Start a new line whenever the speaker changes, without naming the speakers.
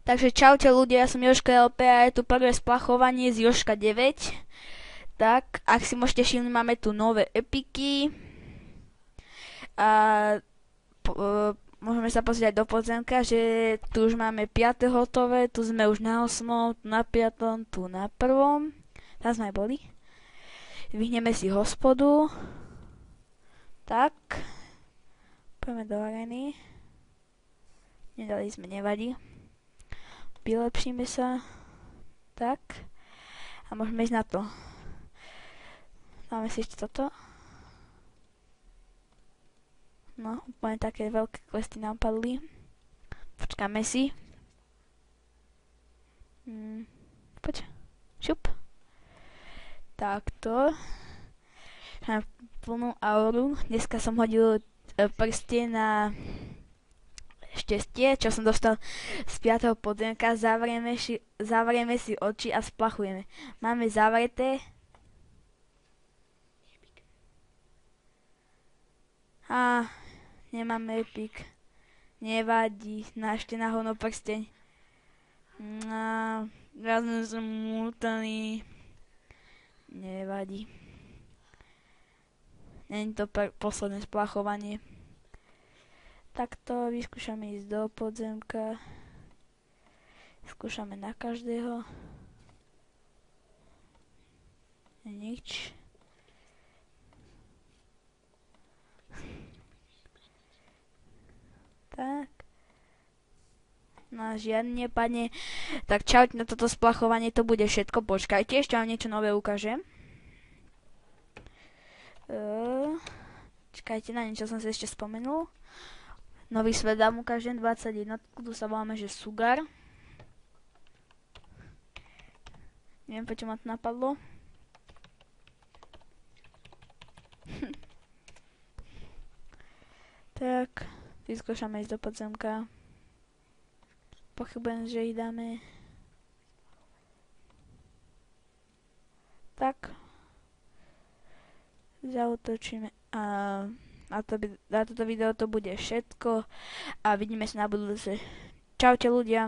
Takže čaute ľudia, ja som Jožka LP a je tu prvé splachovanie z Jožka 9. Tak, ak si môžete všimnúť, máme tu nové epiky a môžeme sa pozrieť do podzemka, že tu už máme 5. hotové, tu sme už na 8., tu na 5., tu na 1. Tam sme aj boli. Vyhneme si hospodu. Tak, poďme do areny. Nedali sme, nevadí. Vylepšíme sa. Tak. A môžeme ísť na to. Dáme si ešte toto. No, úplne také veľké questy nám padli. Počkáme si. Poď. Šup. Takto. Mám plnú auru. Dneska som hodil prstie na šťastie, čo som dostal z 5. podziemka. Zavrieme si oči a splachujeme. Máme zavreté. Nemáme epic. Nevadí. Nášte na hovno prsteň. Raz som mútaný. Nevadí. Není to posledné splachovanie. Takto vyskúšame ísť do podzemka. Skúšame na každého. Nič. Tak. No žiadne nepadne. Tak čaute, na toto splachovanie to bude všetko. Počkajte, ešte vám niečo nové ukážem. Čakajte, na niečo som si ešte spomenul. Nový svet vám ukážem, 21. Tu sa voláme, že Sugar. Neviem, prečo ma to napadlo. Tak, vyskúšame ísť do podzemka. Pochybujem, že ich dáme. Tak. Zautočíme a na toto video to bude všetko a vidíme sa na budúce. Čaute ľudia.